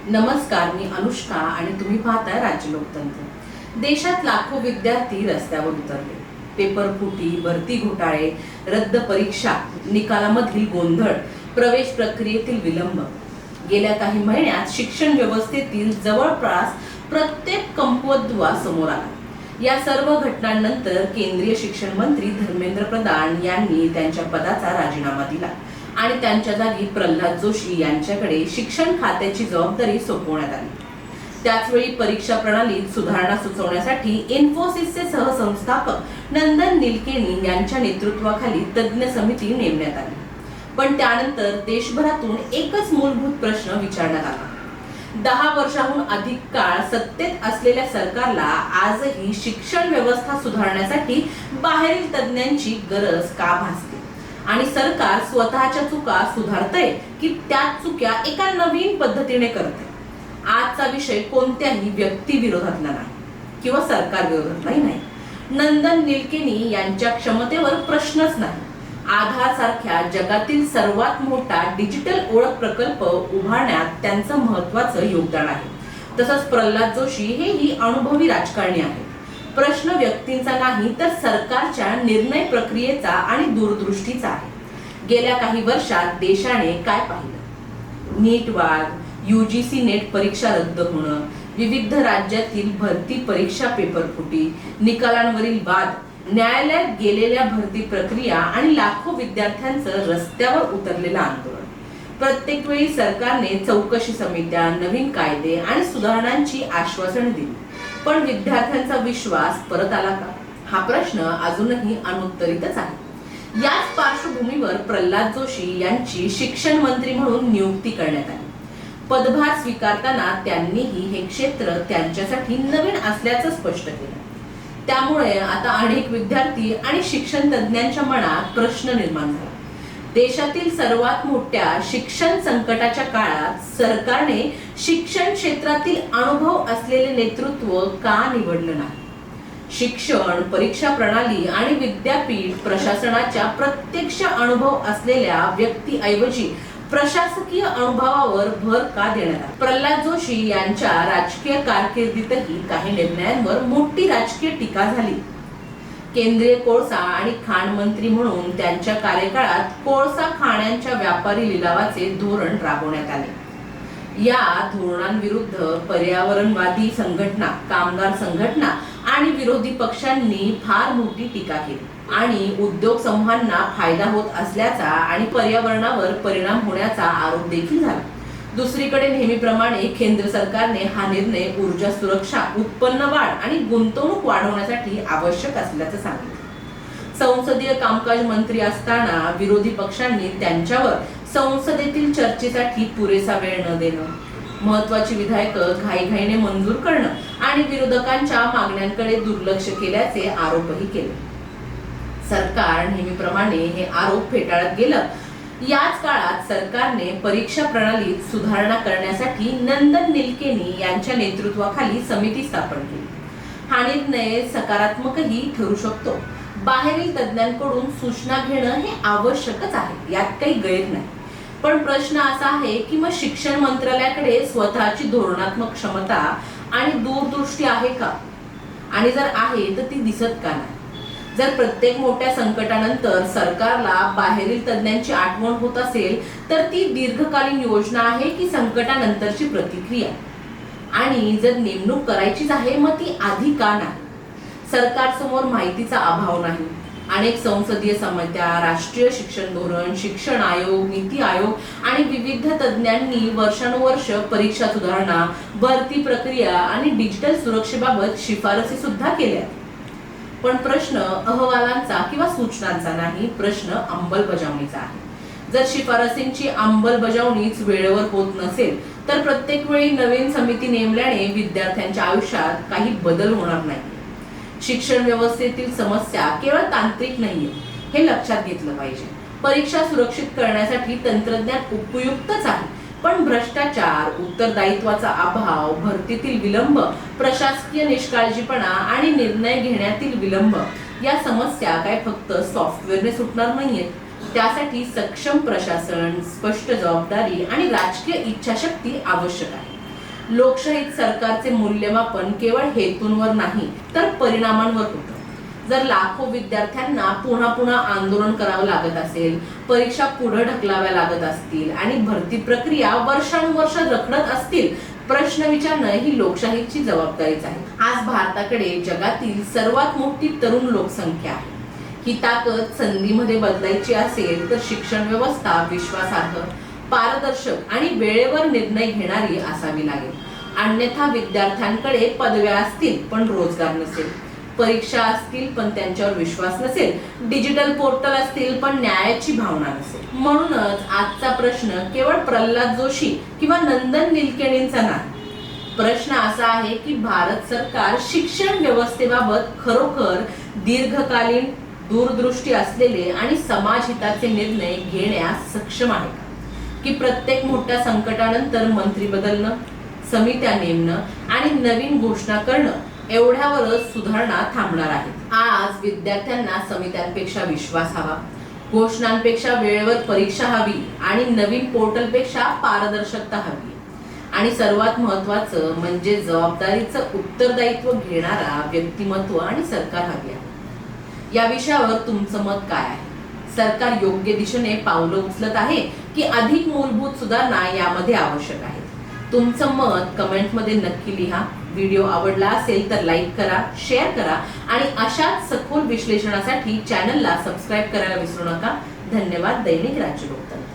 नमस्कार, मी अनुष्का आणि तुम्ही पाहताय राज्य लोकतंत्र। देशात लाखो विद्यार्थी रस्त्यावर उतरले। पेपर फुटी, भरती घोटाळे, रद्द परीक्षा, निकालामधील गोंधळ, प्रवेश प्रक्रियेतील विलंब। गेल्या काही महिन्यात शिक्षण व्यवस्थेतील जवळपास प्रत्येक कमकुवत दुवा समोर आला। या सर्व घटनांनंतर केंद्रीय शिक्षण मंत्री धर्मेंद्र प्रधान यांनी त्यांच्या पदाचा राजीनामा दिला आणि त्यांच्या जागी प्रल्हाद जोशी यांच्याकडे शिक्षण खात्याची जबाबदारी सोपवण्यात आली। त्याचवेळी परीक्षा प्रणालीत सुधारणा सुचवण्यासाठी इन्फोसिसचे सहसंस्थापक नंदन निलकेनी यांच्या नेतृत्वाखाली तज्ञ समिती नेमण्यात आली। पण त्यानंतर देशभरातून एकच मूलभूत प्रश्न विचारण्यात आला। 10 वर्षांहून अधिक काळ सत्तेत असलेल्या सरकारला आजही शिक्षण व्यवस्था सुधारण्यासाठी बाहेरील तज्ञांची गरज का भासते आणि सरकार स्वतःच्या चुका सुधारतंय की त्याच चुक्या एका नवीन पद्धतीने करते। आजचा विषय कोणत्याही व्यक्ती विरोधातला नाही किंवा सरकार विरोधातलाही नाही। नंदन निलकेनी यांच्या क्षमतेवर प्रश्नच नाही। आधार सारख्या जगातील सर्वात मोठा डिजिटल ओळख प्रकल्प उभारण्यात त्यांचं महत्त्वाचं योगदान आहे। तसंच प्रल्हाद जोशी हेही अनुभवी राजकारणी आहेत। प्रश्न व्यक्तींचा नाही तर सरकारच्या निर्णय प्रक्रियेचा आणि दूरदृष्टीचा आहे। गेल्या काही वर्षात देशाने काय पाहिलं? नीट वाद, UGC नेट परीक्षा रद्द होणं, विविध राज्यातील भरती परीक्षा पेपर फुटी, निकालांवरील वाद, न्यायालयात गेलेल्या भरती प्रक्रिया आणि लाखो विद्यार्थ्यांचं रस्त्यावर उतरलेलं आंदोलन। प्रत्येक वेळी सरकारने चौकशी समित्या, नवीन कायदे आणि सुधारणांची आश्वासनं दिली, पण विद्यार्थ्यांचा विश्वास परत आला का? हा प्रश्न अजूनही अनुत्तरितच आहे। याच पार्श्वभूमीवर प्रल्हाद जोशी यांची शिक्षण मंत्री म्हणून नियुक्ती करण्यात आली। पदभार स्वीकारताना त्यांनीही हे क्षेत्र त्यांच्यासाठी नवीन असल्याचं स्पष्ट केलं। त्यामुळे आता अनेक विद्यार्थी आणि शिक्षण तज्ञांच्या मनात प्रश्न निर्माण झाला। देशातील सर्वात मोठ्या शिक्षण संकटाच्या काळात सरकारने शिक्षण क्षेत्रातील अनुभव असलेले नेतृत्व का निवडलं नाही? शिक्षण, परीक्षा प्रणाली आणि विद्यापीठ प्रशासनाच्या प्रत्यक्ष अनुभव असलेल्या व्यक्तीऐवजी प्रशासकीय अनुभवावर भर का देण्यात आला? प्रल्हाद जोशी यांच्या राजकीय कारकिर्दीतही काही निर्णयांवर मोठी राजकीय टीका झाली। केंद्रीय कोळसा आणि खाण मंत्री म्हणून त्यांच्या कार्यकाळात कोळसा खाण्यांच्या व्यापारी लिलावाचे धोरण राबवण्यात आले। या धोरणांविरुद्ध पर्यावरणवादी संघटना, कामगार संघटना आणि विरोधी पक्षांनी फार मोठी टीका केली आणि उद्योग समूहांना फायदा होत असल्याचा आणि पर्यावरणावर परिणाम होण्याचा आरोप देखील झाला। दुसरीकडे नेहमीप्रमाणे केंद्र सरकारने हा निर्णय ऊर्जा सुरक्षा, उत्पन्न वाढ आणि गुंतवणूक वाढवण्यासाठी आवश्यक असल्याचं सांगितलं। संसदीय कामकाज मंत्री असताना विरोधी पक्षांनी त्यांच्यावर संसदेतील चर्चेसाठी पुरेसा वेळ न देणं, महत्त्वाची विधेयकं घाईघाईने मंजूर करणं आणि विरोधकांच्या मागण्यांकडे दुर्लक्ष केल्याचे आरोपही केले। सरकार नेहमीप्रमाणे हे आरोप फेटाळत गेलं। याच काळात सरकारने परीक्षा प्रणालीत सुधारणा करण्यासाठी नंदन निलकेनी यांच्या नेतृत्वाखाली समिती स्थापन केली। हा निर्णय सकारात्मकही ठरू शकतो। बाहेरील तज्ञांकडून सूचना घेणं हे आवश्यकच आहे, यात काही गैर नाही। पण प्रश्न असा आहे की मग शिक्षण मंत्रालयाकडे स्वतःची धोरणात्मक क्षमता आणि दूरदृष्टी आहे का? आणि जर आहे तर ती दिसत का नाही? जर प्रत्येक मोठ्या संकटानंतर सरकारला बाहेरील तज्ञांची आठवण होत असेल तर ती दीर्घकालीन योजना आहे की संकटानंतरची प्रतिक्रिया? आणि जर नेमणूक करायचीच आहे मग ती आधी का नाही? सरकारसमोर माहितीचा अभाव नाही। अनेक संसदीय समित्या, राष्ट्रीय शिक्षण धोरण, शिक्षण आयोग, नीती आयोग आणि विविध तज्ञांनी वर्षानुवर्ष परीक्षा सुधारणा, भरती प्रक्रिया आणि डिजिटल सुरक्षेबाबत शिफारसी सुद्धा केल्या। पण प्रश्न अहवालांचा किंवा सूचनांचा नाही, प्रश्न अंमलबजावणीचा आहे। जर शिफारसींची अंमलबजावणीच वेळेवर होत नसेल तर प्रत्येक वेळी नवीन समिती नेमल्याने विद्यार्थ्यांच्या आयुष्यात काही बदल होणार नाही। शिक्षण व्यवस्थेतील समस्या केवळ तांत्रिक नाहीये, हे लक्षात घेतलं पाहिजे। परीक्षा सुरक्षित करण्यासाठी तंत्रज्ञान उपयुक्तच आहे, पण भ्रष्टाचार, उत्तरदायित्वाचा अभाव, भरतीतील विलंब, प्रशासकीय निष्काळजीपणा आणि निर्णय घेण्यातील विलंब या समस्या काय फक्त सॉफ्टवेअरने सुटणार नाहीयेत। त्यासाठी सक्षम प्रशासन, स्पष्ट जबाबदारी आणि राजकीय इच्छाशक्ती आवश्यक आहे। लोकशाहीत सरकारचे मूल्यमापन केवळ हेतूंवर नाही तर परिणामांवर होतं. जर लाखो विद्यार्थ्यांना पुन्हा पुन्हा आंदोलन करावं लागत असेल, परीक्षा पुढे ढकलाव्या लागत असतील आणि भरती प्रक्रिया वर्षानुवर्ष रखडत असतील, प्रश्न विचारणं ही लोकशाहीची जबाबदारीच आहे. आज भारताकडे जगातील सर्वात मोठी तरुण लोकसंख्या आहे. ही ताकद संधीमध्ये बदलायची असेल तर शिक्षण व्यवस्था विश्वासार्ह, पारदर्शक आणि वेळेवर निर्णय घेणारी असावी लागेल. अन्यथा विद्यार्थ्यांकडे पदव्या असतील पण रोजगार नसेल, परीक्षा असतील पण त्यांच्यावर विश्वास नसेल, डिजिटल पोर्टल असतील पण न्यायाची भावना नसेल. म्हणूनच आजचा प्रश्न केवळ प्रल्हाद जोशी किंवा नंदन निलकेणींचा नाही. प्रश्न असा आहे की भारत सरकार शिक्षण व्यवस्थेबाबत खरोखर दीर्घकालीन दूरदृष्टी असलेले आणि समाजहिताचे निर्णय घेण्यास सक्षम आहे का? की प्रत्येक मोठ्या संकटानंतर मंत्री बदलणं, समित्या नेमणं आणि नवीन घोषणा करणं एवढ्यावरच सुधारणा थांबणार आहेत. आज विद्यार्थ्यांना समित्यांपेक्षा विश्वास हवा, घोषणांपेक्षा वेळेवर परीक्षा हवी आणि नवीन पोर्टलपेक्षा पारदर्शकता हवी आणि सर्वात महत्त्वाचं म्हणजे जबाबदारीचं उत्तरदायित्व घेणारा व्यक्तिमत्व आणि सरकार हवी आहे. या विषयावर तुमचं मत काय आहे? सरकार योग्य दिशेने पावलं उचलत आहे की अधिक मूलभूत सुधारणा यामध्ये आवश्यक आहे? तुमचं मत कमेंटमध्ये नक्की लिहा. व्हिडिओ आवडला असेल तर लाईक करा, शेअर करा आणि अशाच सखोल विश्लेषणासाठी चॅनलला सबस्क्राईब करायला विसरू नका. धन्यवाद. दैनिक राज्य लोकतंत्र.